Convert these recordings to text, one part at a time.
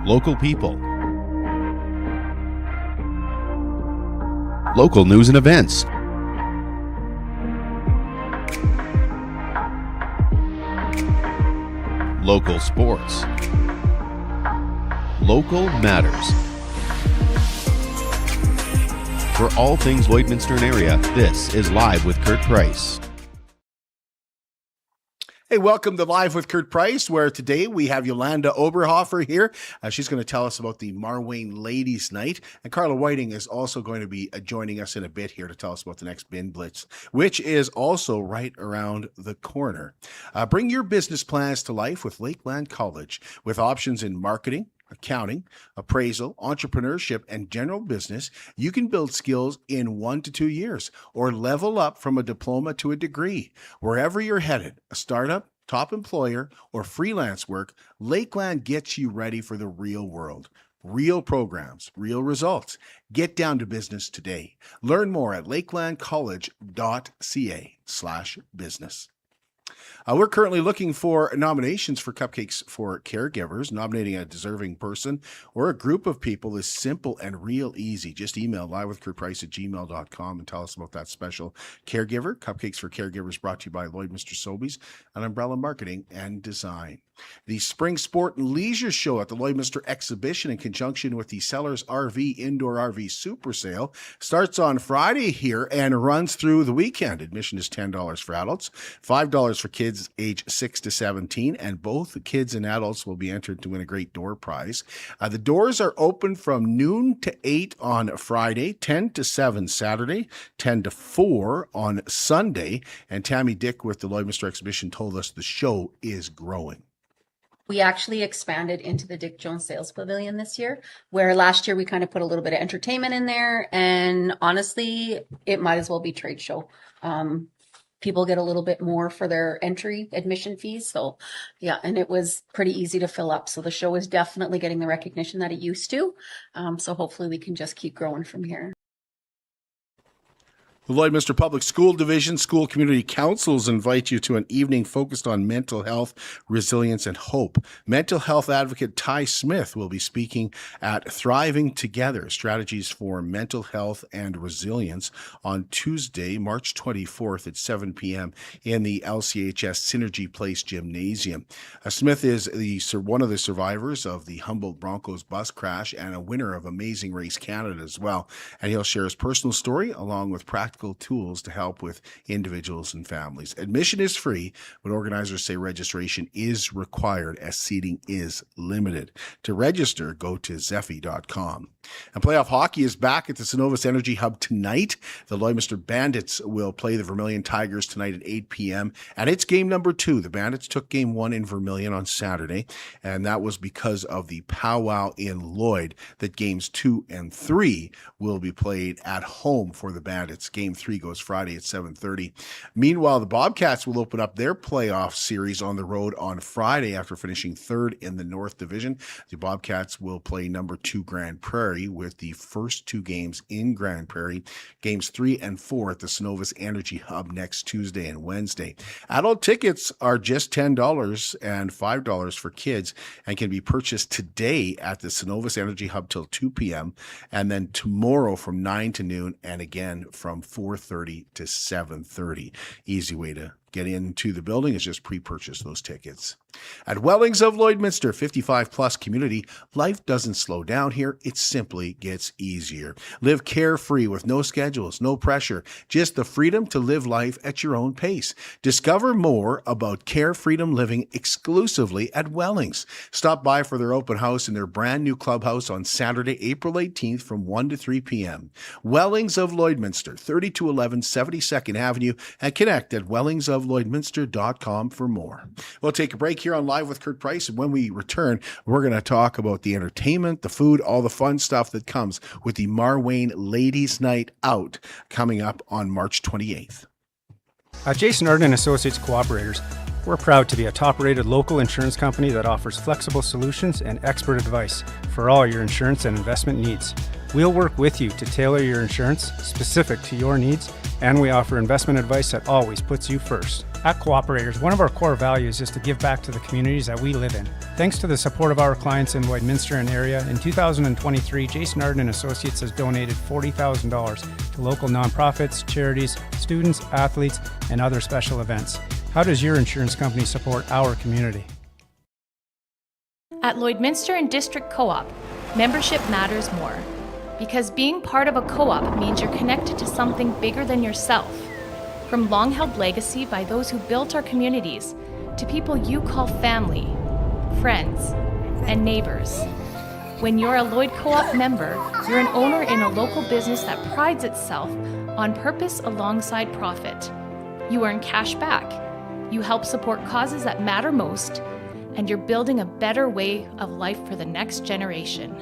Local people. Local news and events. Local sports. Local matters. For all things Lloydminster and area, this is Live with Kurt Price. Hey, welcome to Live with Kurt Price, where today we have Yolanda Oberhofer here. She's going to tell us about the Marwayne Ladies Night. And Karla Whiting is also going to be joining us in a bit here to tell us about the next Bin Blitz, which is also right around the corner. Bring your business plans to life with Lakeland College, with options in marketing, accounting, appraisal, entrepreneurship, and general business. You can build skills in 1 to 2 years or level up from a diploma to a degree. Wherever you're headed, a startup, top employer, or freelance work, Lakeland gets you ready for the real world. Real programs, real results. Get down to business today. Learn more at lakelandcollege.ca/business. We're currently looking for nominations for Cupcakes for Caregivers. Nominating a deserving person or a group of people is simple and real easy. Just email livewithkurtprice@gmail.com and tell us about that special caregiver. Cupcakes for Caregivers brought to you by Lloydminster Sobeys and Umbrella Marketing and Design. The Spring Sport and Leisure Show at the Lloydminster Exhibition in conjunction with the Sellers RV Indoor RV Super Sale starts on Friday here and runs through the weekend. Admission is $10 for adults, $5 for kids age 6 to 17, and both the kids and adults will be entered to win a great door prize. The doors are open from noon to 8 on Friday, 10 to 7 Saturday, 10 to 4 on Sunday, and Tammy Dick with the Lloydminster Exhibition told us the show is growing. We actually expanded into the Dick Jones Sales Pavilion this year, where last year we kind of put a little bit of entertainment in there. And honestly, it might as well be trade show. People get a little bit more for their entry admission fees. So yeah, and it was pretty easy to fill up. So the show is definitely getting the recognition that it used to. So hopefully we can just keep growing from here. The Lloydminster Public School Division School Community Councils invite you to an evening focused on mental health, resilience, and hope. Mental health advocate Ty Smith will be speaking at Thriving Together, Strategies for Mental Health and Resilience on Tuesday, March 24th at 7 p.m. in the LCHS Synergy Place Gymnasium. Smith is one of the survivors of the Humboldt Broncos bus crash and a winner of Amazing Race Canada as well. And he'll share his personal story along with practical tools to help with individuals and families. Admission is free, but organizers say registration is required as seating is limited. To register, go to zephy.com. And playoff hockey is back at the Synovus Energy Hub tonight. The Lloydminster Bandits will play the Vermilion Tigers tonight at 8 p.m. And it's game number 2. The Bandits took game 1 in Vermilion on Saturday, and that was because of the powwow in Lloyd that games 2 and 3 will be played at home for the Bandits. Game 3 goes Friday at 7:30. Meanwhile, the Bobcats will open up their playoff series on the road on Friday after finishing 3rd in the North Division. The Bobcats will play number 2 Grand Prairie with the first 2 games in Grand Prairie, games 3 and 4 at the Synovus Energy Hub next Tuesday and Wednesday. Adult tickets are just $10 and $5 for kids and can be purchased today at the Synovus Energy Hub till 2 p.m. and then tomorrow from 9 to noon and again from 4:30 to 7:30. Easy way to get into the building is just pre-purchase those tickets. At Wellings of Lloydminster, 55-plus community, life doesn't slow down here. It simply gets easier. Live carefree with no schedules, no pressure, just the freedom to live life at your own pace. Discover more about Care Freedom Living exclusively at Wellings. Stop by for their open house in their brand new clubhouse on Saturday, April 18th from 1 to 3 p.m. Wellings of Lloydminster, 3211 72nd Avenue, and connect at wellingsoflloydminster.com for more. We'll take a break here on Live with Kurt Price, and when we return, we're going to talk about the entertainment, the food, all the fun stuff that comes with the Marwayne Ladies Night Out coming up on March 28th. At Jason Arden & Associates Cooperators, we're proud to be a top-rated local insurance company that offers flexible solutions and expert advice for all your insurance and investment needs. We'll work with you to tailor your insurance specific to your needs, and we offer investment advice that always puts you first. At Cooperators, one of our core values is to give back to the communities that we live in. Thanks to the support of our clients in Lloydminster and area, in 2023, Jason Arden and Associates has donated $40,000 to local nonprofits, charities, students, athletes, and other special events. How does your insurance company support our community? At Lloydminster and District Co-op, membership matters more. Because being part of a co-op means you're connected to something bigger than yourself. From long-held legacy by those who built our communities, to people you call family, friends, and neighbors. When you're a Lloyd Co-op member, you're an owner in a local business that prides itself on purpose alongside profit. You earn cash back, you help support causes that matter most, and you're building a better way of life for the next generation.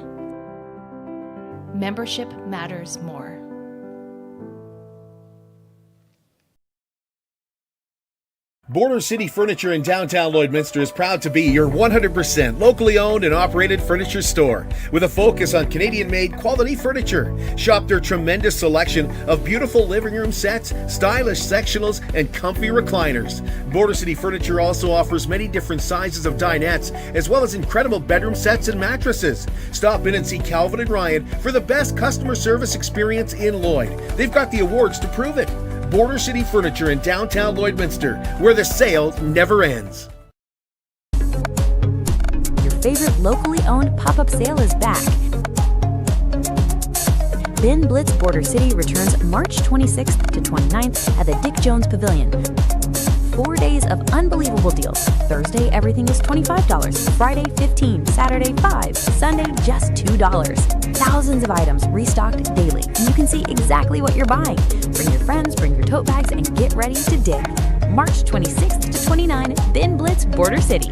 Membership matters more. Border City Furniture in downtown Lloydminster is proud to be your 100% locally owned and operated furniture store with a focus on Canadian-made quality furniture. Shop their tremendous selection of beautiful living room sets, stylish sectionals, and comfy recliners. Border City Furniture also offers many different sizes of dinettes, as well as incredible bedroom sets and mattresses. Stop in and see Calvin and Ryan for the best customer service experience in Lloyd. They've got the awards to prove it. Border City Furniture in downtown Lloydminster, where the sale never ends. Your favorite locally owned pop-up sale is back. Bin Blitz Border City returns March 26th to 29th at the Dick Jones Pavilion. 4 days of unbelievable deals. Thursday, everything is $25. Friday, $15. Saturday, $5. Sunday, just $2. Thousands of items restocked daily, and you can see exactly what you're buying. Bring your friends, bring your tote bags, and get ready to dig. March 26th to 29, Bin Blitz Border City.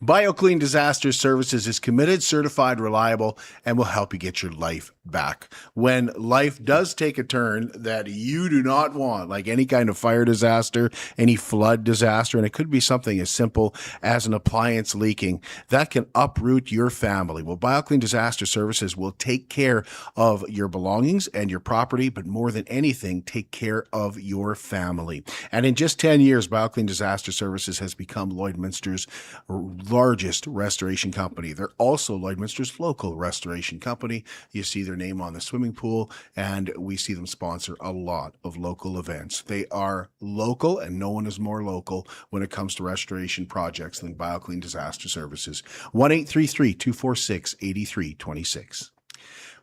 BioClean Disaster Services is committed, certified, reliable, and will help you get your life back. When life does take a turn that you do not want, like any kind of fire disaster, any flood disaster, and it could be something as simple as an appliance leaking, that can uproot your family. Well, BioClean Disaster Services will take care of your belongings and your property, but more than anything, take care of your family. And in just 10 years, BioClean Disaster Services has become Lloydminster's largest restoration company. They're also Lloydminster's local restoration company. You see their name on the swimming pool, and we see them sponsor a lot of local events. They are local, and no one is more local when it comes to restoration projects than BioClean Disaster Services. 1-833-246-8326.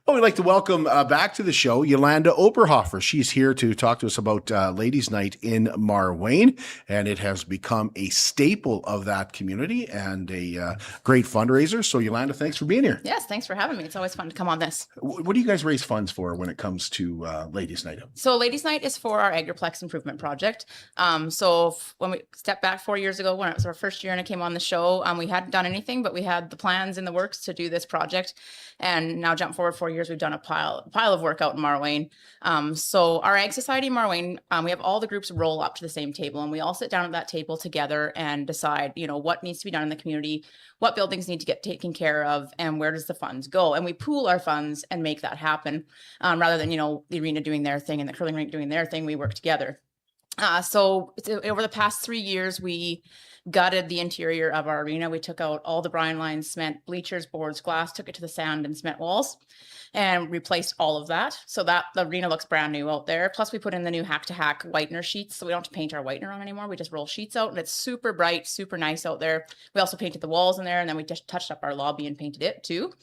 Well, we'd like to welcome back to the show Yolanda Oberhofer. She's here to talk to us about Ladies Night in Marwayne, and it has become a staple of that community and a great fundraiser. So, Yolanda, thanks for being here. Yes, thanks for having me. It's always fun to come on this. What do you guys raise funds for when it comes to Ladies Night Out? So Ladies Night is for our Agriplex Improvement Project. When we stepped back 4 years ago, when it was our first year and I came on the show, we hadn't done anything, but we had the plans in the works to do this project. And now jump forward 4 years, we've done a pile of work out in Marwayne. So our Ag Society in Marwayne, we have all the groups roll up to the same table, and we all sit down at that table together and decide, what needs to be done in the community, what buildings need to get taken care of, and where does the funds go. And we pool our funds and make that happen. Rather than, the arena doing their thing and the curling rink doing their thing, we work together. So over the past 3 years, we gutted the interior of our arena. We took out all the brine lines, cement, bleachers, boards, glass, took it to the sand and cement walls and replaced all of that. So that the arena looks brand new out there. Plus we put in the new hack-to-hack whitener sheets. So we don't have to paint our whitener on anymore. We just roll sheets out and it's super bright, super nice out there. We also painted the walls in there, and then we just touched up our lobby and painted it too.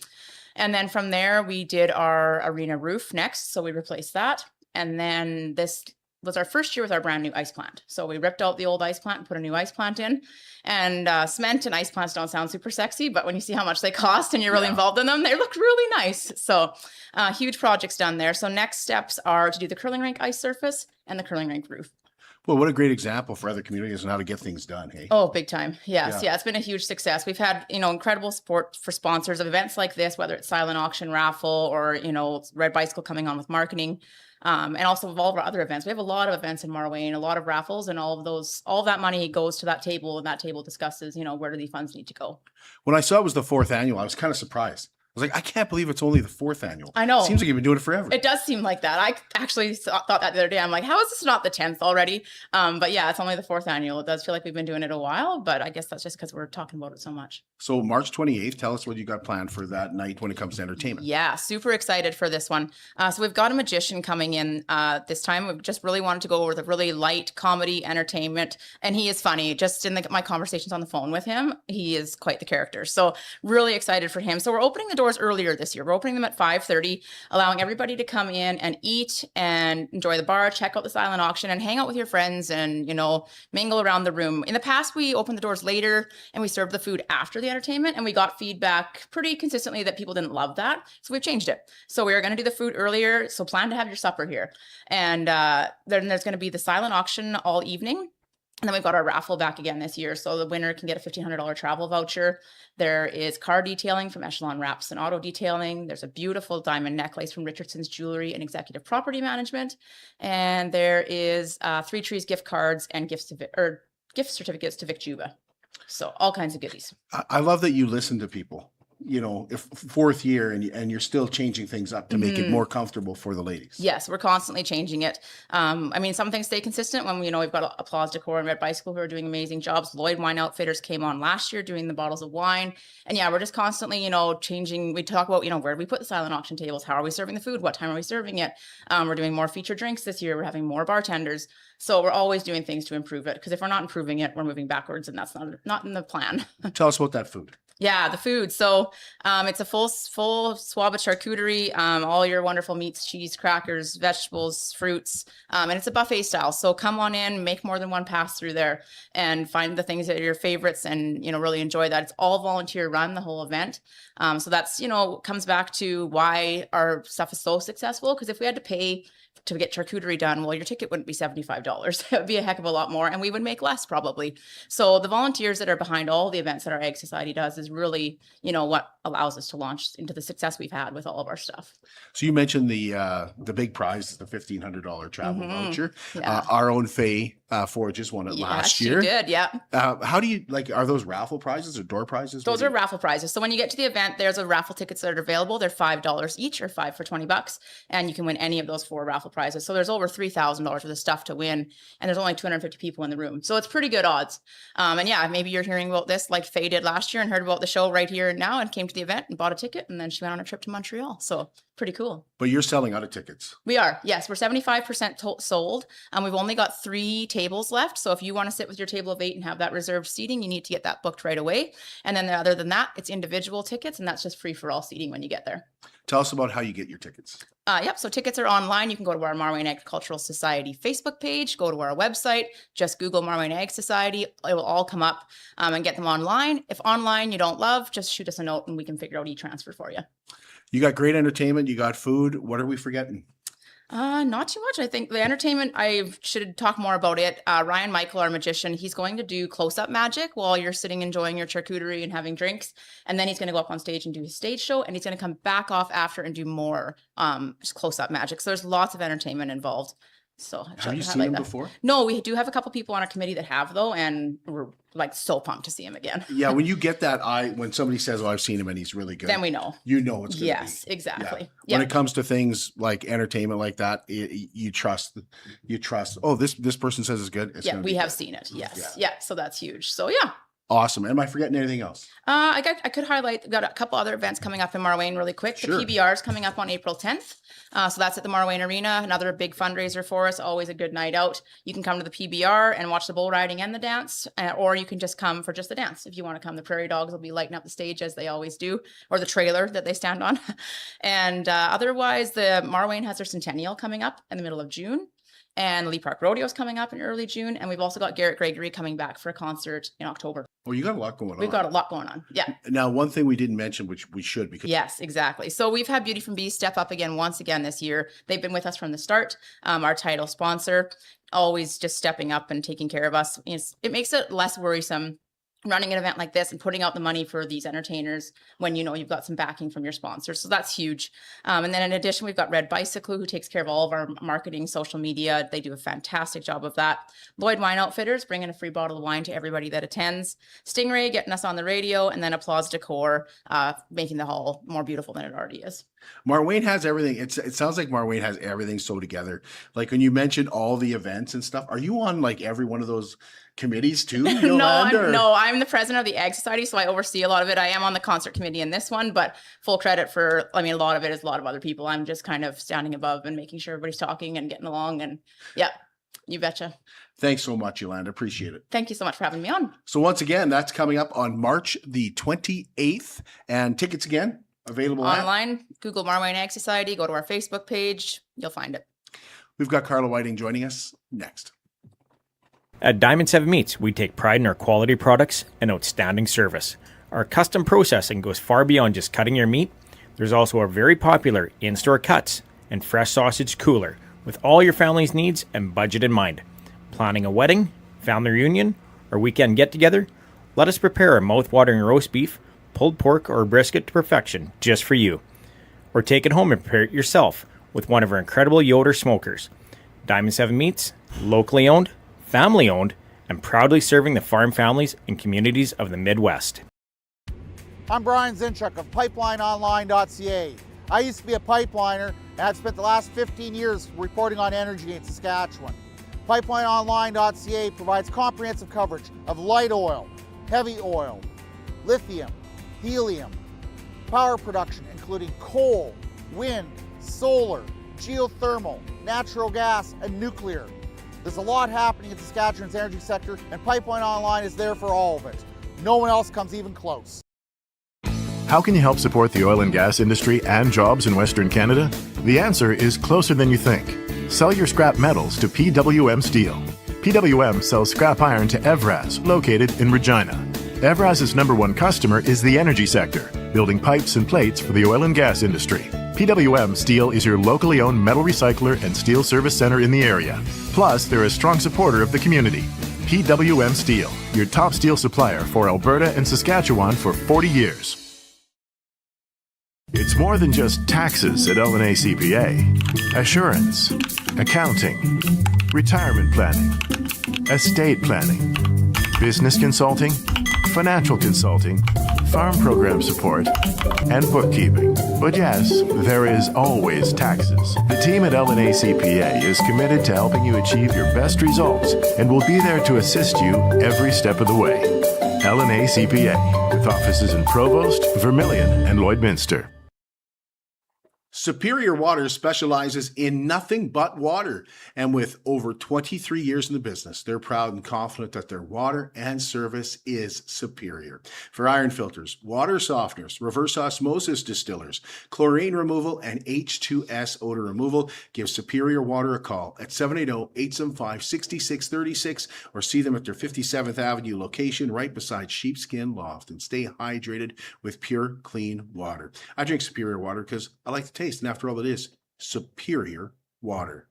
And then from there, we did our arena roof next. So we replaced that. And then this was our first year with our brand new ice plant. So we ripped out the old ice plant and put a new ice plant in. And cement and ice plants don't sound super sexy, but when you see how much they cost and you're really involved in them, they look really nice. So huge projects done there. So next steps are to do the curling rink ice surface and the curling rink roof. Well, what a great example for other communities on how to get things done, hey? Oh, big time. Yes. Yeah. It's been a huge success. We've had, incredible support for sponsors of events like this, whether it's silent auction raffle or, Red Bicycle coming on with marketing. And also of all of our other events. We have a lot of events in Marwayne, a lot of raffles, and all of that money goes to that table, and that table discusses, where do the funds need to go. When I saw it was the 4th annual, I was kind of surprised. I was like, I can't believe it's only the 4th annual. I know. Seems like you've been doing it forever. It does seem like that. I actually thought that the other day. I'm like, how is this not the 10th already? But yeah, it's only the 4th annual. It does feel like we've been doing it a while, but I guess that's just because we're talking about it so much. So March 28th, tell us what you got planned for that night when it comes to entertainment. Yeah, super excited for this one. So we've got a magician coming in this time. We've just really wanted to go over the really light comedy entertainment, and he is funny. Just in my conversations on the phone with him, he is quite the character. So really excited for him. So we're opening the doors earlier this year. We're opening them at 5:30, allowing everybody to come in and eat and enjoy the bar, check out the silent auction, and hang out with your friends and, mingle around the room. In the past, we opened the doors later and we served the food after the entertainment, and we got feedback pretty consistently that people didn't love that. So we've changed it. So we are going to do the food earlier. So plan to have your supper here. And then there's going to be the silent auction all evening. And then we've got our raffle back again this year. So the winner can get a $1,500 travel voucher. There is car detailing from Echelon Wraps and Auto Detailing. There's a beautiful diamond necklace from Richardson's Jewelry and Executive Property Management. And there is 3 Trees gift cards and gift certificates to Vic Juba. So all kinds of goodies. I love that you listen to people. If 4th year and you're still changing things up to make it more comfortable for the ladies. Yes, we're constantly changing it. Some things stay consistent when we've got Applause Decor and Red Bicycle who are doing amazing jobs. Lloyd Wine Outfitters came on last year doing the bottles of wine. And yeah, we're just constantly, changing. We talk about, where do we put the silent auction tables? How are we serving the food? What time are we serving it? We're doing more featured drinks this year. We're having more bartenders. So we're always doing things to improve it, because if we're not improving it, we're moving backwards, and that's not in the plan. Tell us about that food. Yeah, the food. So it's a full swab of charcuterie, all your wonderful meats, cheese, crackers, vegetables, fruits, and it's a buffet style. So come on in, make more than one pass through there, and find the things that are your favorites, and really enjoy that. It's all volunteer run, the whole event. So that's comes back to why our stuff is so successful. Because if we had to pay to get charcuterie done, well, your ticket wouldn't be $75. It would be a heck of a lot more, and we would make less probably. So the volunteers that are behind all the events that our Egg Society does is really, what allows us to launch into the success we've had with all of our stuff. So you mentioned the big prize, the $1,500 travel voucher. Yeah. Our own Faye Forges won it last year. She did, yeah. How do you are those raffle prizes or door prizes? Those are raffle prizes. So when you get to the event, there's a raffle tickets that are available. They're $5 each, or 5 for $20, and you can win any of those 4 raffle prizes. So there's over $3,000 worth of stuff to win, and there's only 250 people in the room. So it's pretty good odds. And yeah, maybe you're hearing about this like Faye did last year and heard about the show right here and now and came to the event and bought a ticket, and then she went on a trip to Montreal. So pretty cool. But you're selling out of tickets. We are. Yes, we're 75% sold. We've only got 3 tables left. So if you want to sit with your table of 8 and have that reserved seating, you need to get that booked right away. And then other than that, it's individual tickets, and that's just free for all seating when you get there. Tell us about how you get your tickets. Yep. So tickets are online. You can go to our Marwayne Agricultural Society Facebook page, go to our website, just Google Marwayne Ag Society. It will all come up, and get them online. If online you don't love, just shoot us a note and we can figure out e-transfer for you. You got great entertainment. You got food. What are we forgetting? Not too much. I think the entertainment, I should talk more about it. Ryan Michael, our magician, he's going to do close-up magic while you're sitting enjoying your charcuterie and having drinks. And then he's going to go up on stage and do his stage show, and he's going to come back off after and do more just close-up magic. So there's lots of entertainment involved. So have you seen him before? No, we do have a couple people on our committee that have, though, and we're like so pumped to see him again. Yeah, when you get that when somebody says, "Oh, I've seen him and he's really good," then we know. You know it's good. Yes, exactly. Yeah. When it comes to things like entertainment like that, you trust. Oh, this person says it's good. It's we have seen it. Yes, yeah. So that's huge. So yeah. Awesome. Am I forgetting anything else? I could highlight, we've got a couple other events coming up in Marwayne really quick. Sure. The PBR is coming up on April 10th. So that's at the Marwayne Arena, another big fundraiser for us, always a good night out. You can come to the PBR and watch the bull riding and the dance, or you can just come for just the dance. If you want to come, the prairie dogs will be lighting up the stage as they always do, or the trailer that they stand on. And otherwise, the Marwayne has their centennial coming up in the middle of June. And Lee Park Rodeo is coming up in early June. And we've also got Garrett Gregory coming back for a concert in October. Oh, you got a lot going on. We've got a lot going on. Yeah. Now, one thing we didn't mention, which we should, because yes, exactly. So we've had Beauty from Bees step up once again this year. They've been with us from the start. Our title sponsor, always just stepping up and taking care of us. It makes it less worrisome running an event like this and putting out the money for these entertainers when you know you've got some backing from your sponsors. So that's huge. And then in addition, we've got Red Bicycle, who takes care of all of our marketing, social media. They do a fantastic job of that. Lloyd Wine Outfitters, bringing a free bottle of wine to everybody that attends. Stingray, getting us on the radio. And then Applause Decor, making the hall more beautiful than it already is. Marwayne has everything. It sounds like Marwayne has everything so together. Like when you mentioned all the events and stuff, are you on like every one of those committees too, Yolanda? No, I'm the president of the Ag Society, so I oversee a lot of it. I am on the concert committee in this one, but full credit for, I mean, a lot of it is a lot of other people. I'm just kind of standing above and making sure everybody's talking and getting along. And yeah, you betcha. Thanks so much, Yolanda. Appreciate it. Thank you so much for having me on. So once again, that's coming up on March the 28th. And tickets again, available online. Google Marwayne Ag Society, go to our Facebook page. You'll find it. We've got Karla Whiting joining us next. At Diamond 7 Meats, we take pride in our quality products and outstanding service. Our custom processing goes far beyond just cutting your meat. There's also a very popular in-store cuts and fresh sausage cooler with all your family's needs and budget in mind. Planning a wedding, family reunion, or weekend get-together? Let us prepare a mouth-watering roast beef, pulled pork, or brisket to perfection just for you. Or take it home and prepare it yourself with one of our incredible Yoder smokers. Diamond 7 Meats, locally owned, family owned, and proudly serving the farm families and communities of the Midwest. I'm Brian Zinchuk of PipelineOnline.ca. I used to be a pipeliner and I've spent the last 15 years reporting on energy in Saskatchewan. PipelineOnline.ca provides comprehensive coverage of light oil, heavy oil, lithium, helium, power production including coal, wind, solar, geothermal, natural gas, and nuclear. There's a lot happening in Saskatchewan's energy sector, and Pipeline Online is there for all of it. No one else comes even close. How can you help support the oil and gas industry and jobs in Western Canada? The answer is closer than you think. Sell your scrap metals to PWM Steel. PWM sells scrap iron to Evraz, located in Regina. Evraz's #1 customer is the energy sector, building pipes and plates for the oil and gas industry. PWM Steel is your locally owned metal recycler and steel service center in the area. Plus, they're a strong supporter of the community. PWM Steel, your top steel supplier for Alberta and Saskatchewan for 40 years. It's more than just taxes at L&A CPA. Assurance, accounting, retirement planning, estate planning, business consulting, financial consulting, farm program support, and bookkeeping. But yes, there is always taxes. The team at L&A CPA is committed to helping you achieve your best results and will be there to assist you every step of the way. L&A CPA, with offices in Provost, Vermilion, and Lloydminster. Superior Water specializes in nothing but water, and with over 23 years in the business, they're proud and confident that their water and service is superior. For iron filters, water softeners, reverse osmosis distillers, chlorine removal, and H2S odor removal, give Superior Water a call at 780-875-6636 or see them at their 57th Avenue location right beside Sheepskin Loft, and stay hydrated with pure, clean water. I drink Superior Water because I like the taste. And after all, it is superior water.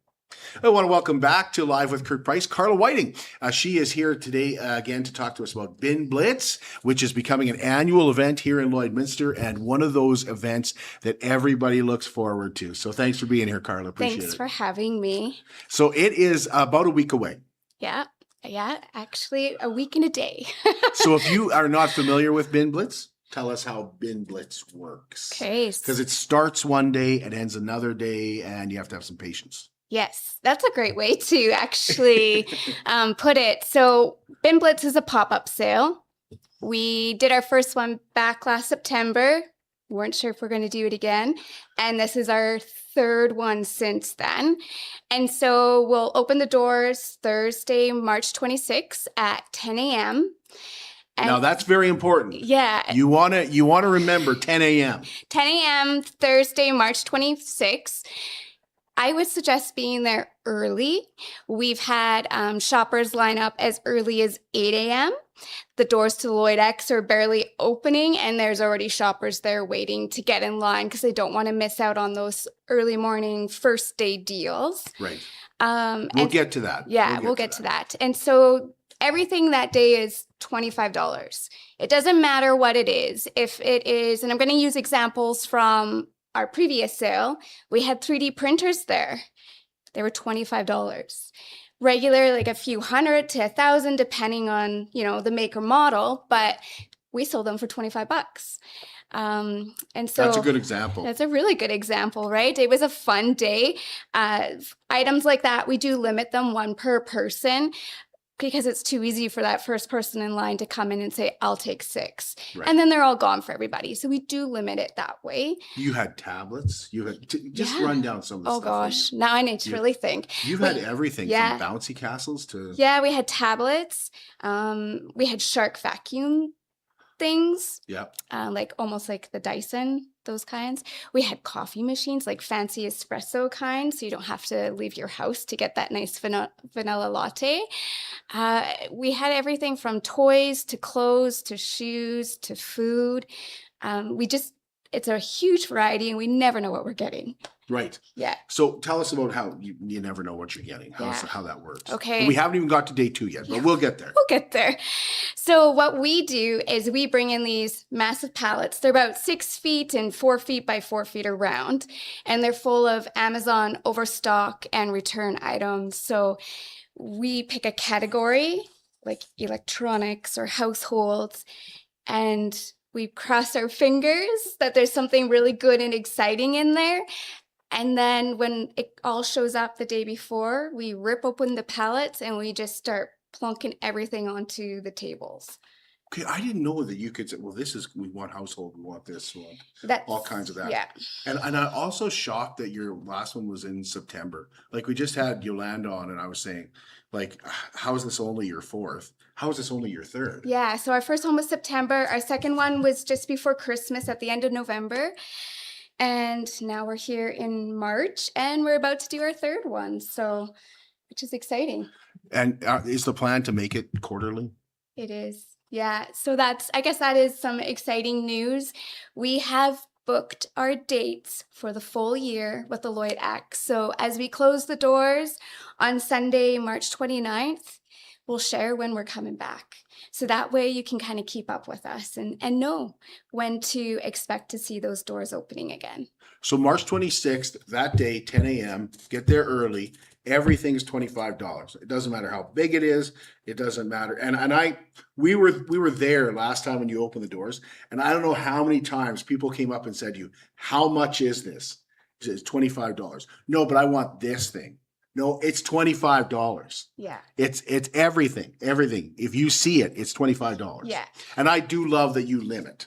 I want to welcome back to Live with Kirk Price, Karla Whiting. She is here today again to talk to us about Bin Blitz, which is becoming an annual event here in Lloydminster and one of those events that everybody looks forward to. So thanks for being here, Karla. Appreciate it. Thanks for having me. So it is about a week away. Yeah, actually a week and a day. So if you are not familiar with Bin Blitz, tell us how Bin Blitz works. Okay. Because it starts one day, it ends another day, and you have to have some patience. Yes, that's a great way to actually put it. So Bin Blitz is a pop-up sale. We did our first one back last September. We weren't sure if we're going to do it again. And this is our third one since then. And so we'll open the doors Thursday, March 26th at 10 a.m. Now that's very important. Yeah. You want to remember 10 a.m. 10 a.m. Thursday, March 26th. I would suggest being there early. We've had shoppers line up as early as 8 a.m. The doors to the Lloyd X are barely opening, and there's already shoppers there waiting to get in line because they don't want to miss out on those early morning first day deals. Right. We'll get to that. Yeah, we'll get to that. And so everything that day is $25. It doesn't matter what it is. If it is, and I'm going to use examples from our previous sale, we had 3D printers there. They were $25. Regular, like a few hundred to $1,000, depending on, the make or model, but we sold them for $25. And so That's a good example. That's a really good example, right? It was a fun day. Items like that, we do limit them one per person, because it's too easy for that first person in line to come in and say, I'll take 6. Right. And then they're all gone for everybody. So we do limit it that way. You had tablets. You had just run down some of the Oh stuff. gosh, now I need to really think. You've had everything from bouncy castles to... Yeah, we had tablets. We had shark vacuum things. Yeah. Like almost like the Dyson, those kinds. We had coffee machines, like fancy espresso kind, so you don't have to leave your house to get that nice vanilla latte. We had everything from toys to clothes to shoes to food. It's a huge variety, and we never know what we're getting. Right. Yeah. So tell us about how you never know what you're getting, how that works. Okay. And we haven't even got to day 2 yet, but we'll get there. We'll get there. So what we do is we bring in these massive pallets. They're about 6 feet and 4 feet by 4 feet around, and they're full of Amazon overstock and return items. So we pick a category like electronics or households, and we cross our fingers that there's something really good and exciting in there. And then when it all shows up the day before, we rip open the pallets and we just start plunking everything onto the tables. Okay, I didn't know that you could say, well, we want household, we want this, we want all kinds of that. Yeah. And I'm also shocked that your last one was in September. Like, we just had Yolanda on, and I was saying, like, how is this only your 4th? How is this only your 3rd? Yeah, so our first one was September. Our second one was just before Christmas at the end of November. And now we're here in March, and we're about to do our 3rd one, so which is exciting. And is the plan to make it quarterly? It is. Yeah, so I guess that is some exciting news. We have booked our dates for the full year with the Lloyd X. So as we close the doors on Sunday, March 29th, we'll share when we're coming back. So that way you can kind of keep up with us and know when to expect to see those doors opening again. So March 26th, that day, 10 a.m., get there early. Everything is $25. It doesn't matter how big it is. It doesn't matter. And we were there last time when you opened the doors, and I don't know how many times people came up and said to you, how much is this? It's $25. No, but I want this thing. No, it's $25. Yeah. It's everything. If you see it, it's $25. Yeah. And I do love that you limit.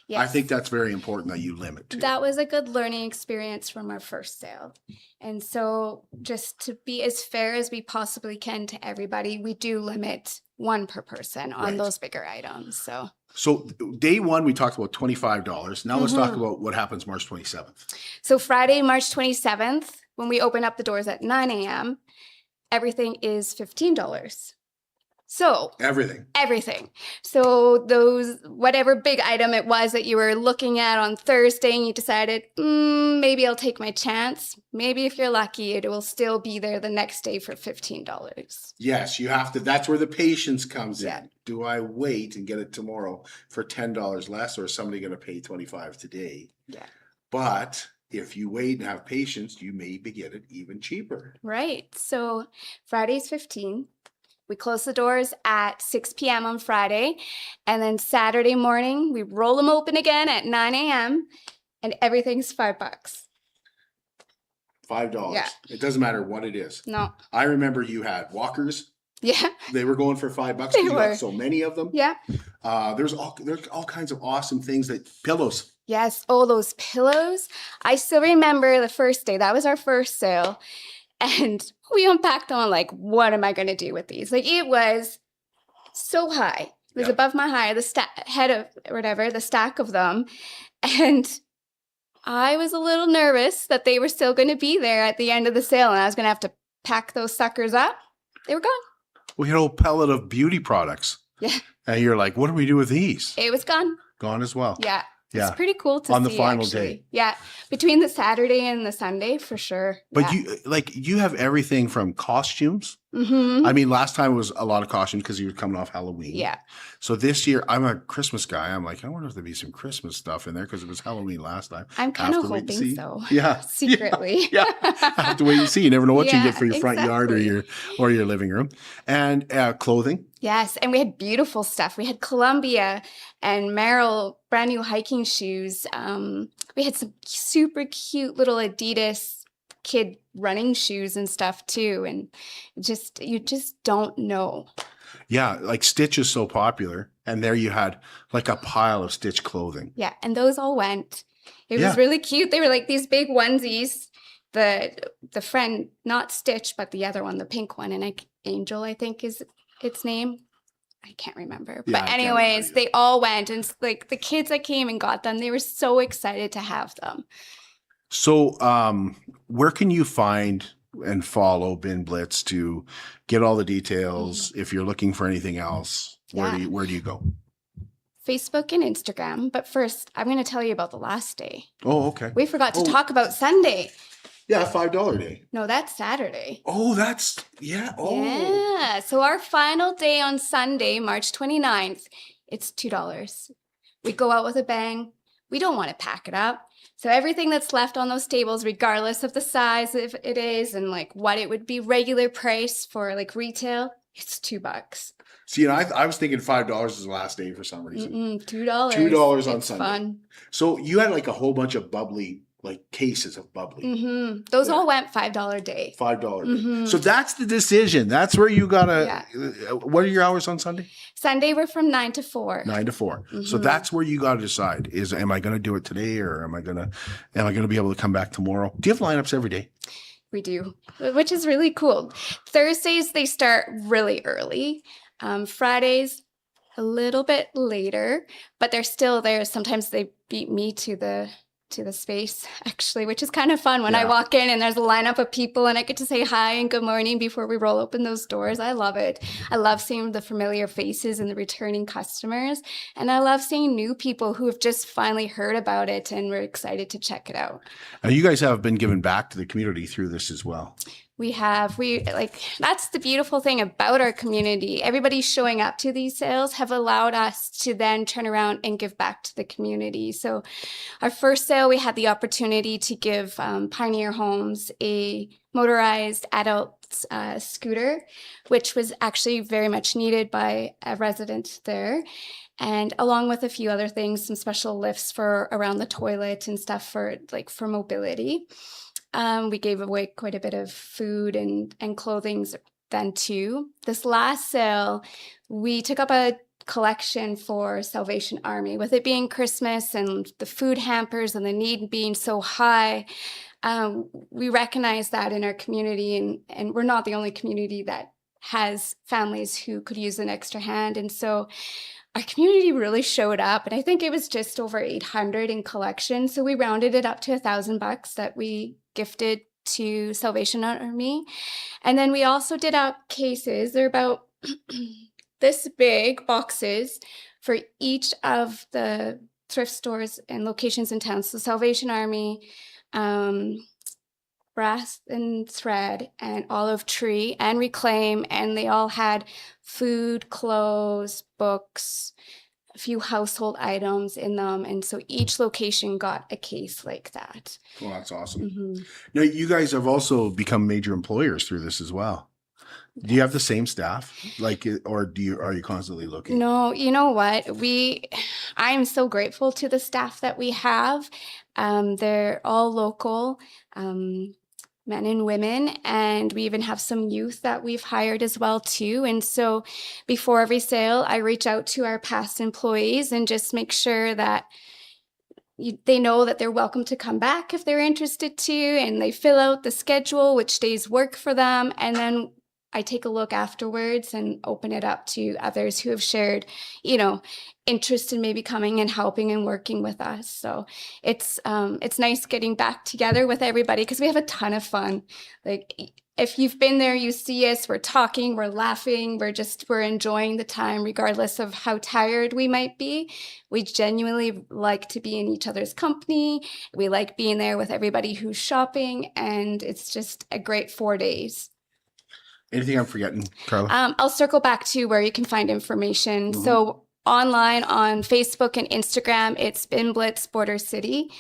Yes. I think that's very important that you limit too. That was a good learning experience from our first sale. And so just to be as fair as we possibly can to everybody, we do limit one per person on those bigger items. So day 1, we talked about $25. Now let's talk about what happens March 27th. So Friday, March 27th, when we open up the doors at 9 a.m., everything is $15. So everything. So those, whatever big item it was that you were looking at on Thursday and you decided, maybe I'll take my chance. Maybe if you're lucky, it will still be there the next day for $15. Yes, you have to. That's where the patience comes in. Do I wait and get it tomorrow for $10 less, or is somebody going to pay $25 today? Yeah. But if you wait and have patience, you maybe get it even cheaper. Right. So Friday's 15. We close the doors at 6 p.m. on Friday, and then Saturday morning, we roll them open again at 9 a.m., and everything's $5. $5. Yeah. It doesn't matter what it is. No. I remember you had walkers. Yeah. They were going for $5. They You were. got so many of them. Yeah. There's all kinds of awesome things, pillows. Yes. Oh, those pillows. I still remember the first day. That was our first sale. And we unpacked on, like, what am I going to do with these? Like, it was so high. It was above my head, the stack of them. And I was a little nervous that they were still going to be there at the end of the sale, and I was going to have to pack those suckers up. They were gone. We had a whole pallet of beauty products. Yeah. And you're like, what do we do with these? It was gone. Gone as well. Yeah. Yeah. It's pretty cool to see. On the final actually. day. Yeah. Between the Saturday and the Sunday, for sure. But you have everything from costumes Mm-hmm. I mean, last time it was a lot of costumes because you were coming off Halloween. Yeah. So this year, I'm a Christmas guy. I'm like, I wonder if there'd be some Christmas stuff in there because it was Halloween last time. I'm kind of Have to wait and hoping see. so. Yeah. Secretly. Yeah. I have to wait and see. You never know what you Yeah, get for your front yard exactly. or your living room. And clothing. Yes, and we had beautiful stuff. We had Columbia and Merrill brand new hiking shoes. We had some super cute little Adidas kid running shoes and stuff too. And you just don't know. Yeah, like Stitch is so popular. And there you had like a pile of Stitch clothing. Yeah, and those all went. It Yeah. was really cute. They were like these big onesies. The friend, not Stitch, but the other one, the pink one, and Angel, I think is its name. I can't remember. Yeah, I But can't anyways, remember they all went, and like the kids that came and got them, they were so excited to have them. So where can you find and follow Bin Blitz to get all the details? If you're looking for anything else, where do you go? Facebook and Instagram. But first, I'm going to tell you about the last day. Oh, okay. We forgot to talk about Sunday. Yeah, $5 day. No, that's Saturday. Oh, that's, yeah. Oh. Yeah. So our final day on Sunday, March 29th, it's $2. We go out with a bang. We don't want to pack it up. So everything that's left on those tables, regardless of the size if it is and like what it would be regular price for like retail, it's $2. See, and I was thinking $5 is the last day for some reason. $2. $2 on It's Sunday. Fun. So you had like a whole bunch of bubbly, like cases of bubbly. Mm-hmm. Those all went $5 day. $5 day. Mhm. So that's the decision. That's where you gotta. What are your hours on Sunday? Sunday we're from 9 to 4. 9 to 4. So Mhm. that's where you gotta decide: am I gonna do it today, or am I gonna be able to come back tomorrow? Do you have lineups every day? We do, which is really cool. Thursdays they start really early. Fridays a little bit later, but they're still there. Sometimes they beat me to the space actually, which is kind of fun when I walk in and there's a lineup of people and I get to say hi and good morning before we roll open those doors. I love it. I love seeing the familiar faces and the returning customers, and I love seeing new people who have just finally heard about it and were excited to check it out. Now, you guys have been giving back to the community through this as well. We that's the beautiful thing about our community. Everybody showing up to these sales have allowed us to then turn around and give back to the community. So our first sale, we had the opportunity to give Pioneer Homes a motorized adult scooter, which was actually very much needed by a resident there. And along with a few other things, some special lifts for around the toilet and stuff for mobility. We gave away quite a bit of food and clothing then too. This last sale, we took up a collection for Salvation Army. With it being Christmas and the food hampers and the need being so high, we recognize that in our community, and we're not the only community that has families who could use an extra hand. And so our community really showed up, and I think it was just over 800 in collection. So we rounded it up to $1,000 that we gifted to Salvation Army. And then we also did out cases. They're about this big boxes for each of the thrift stores and locations in town. So Salvation Army, Brass and Thread, and Olive Tree, and Reclaim, and they all had food, clothes, books, a few household items in them. And so each location got a case like that. Well, that's awesome. Mm-hmm. Now, you guys have also become major employers through this as well. Do you have the same staff, or are you constantly looking? No, you know what? I am so grateful to the staff that we have. They're all local, men and women, and we even have some youth that we've hired as well too. And so before every sale, I reach out to our past employees and just make sure that they know that they're welcome to come back if they're interested to, and they fill out the schedule, which days work for them. And then I take a look afterwards and open it up to others who have shared, interest in maybe coming and helping and working with us. So it's nice getting back together with everybody because we have a ton of fun. Like if you've been there, you see us, we're talking, we're laughing, we're enjoying the time regardless of how tired we might be. We genuinely like to be in each other's company. We like being there with everybody who's shopping, and it's just a great 4 days. Anything I'm forgetting, Karla? I'll circle back to where you can find information. Mm-hmm. So online on Facebook and Instagram, it's been Blitz Border City.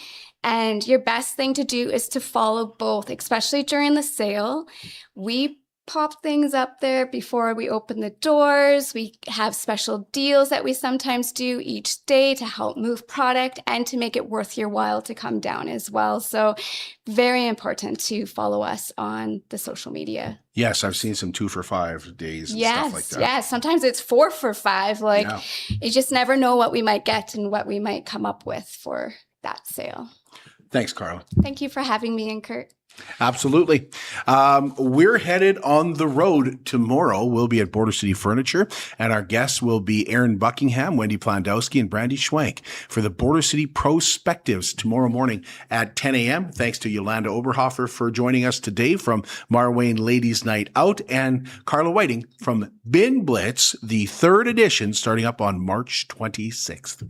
And your best thing to do is to follow both, especially during the sale. We pop things up there before we open the doors. We have special deals that we sometimes do each day to help move product and to make it worth your while to come down as well. So very important to follow us on the social media. Yes, I've seen some 2 for $5 days and stuff like that. Yes, sometimes it's 4 for $5. You just never know what we might get and what we might come up with for that sale. Thanks, Karla. Thank you for having me, and Kurt. Absolutely. We're headed on the road tomorrow. We'll be at Border City Furniture, and our guests will be Aaron Buckingham, Wendy Plandowski, and Brandy Schwank for the Border City Prospectives tomorrow morning at 10 a.m. Thanks to Yolanda Oberhofer for joining us today from Marwayne Ladies Night Out, and Karla Whiting from Bin Blitz, the 3rd edition, starting up on March 26th.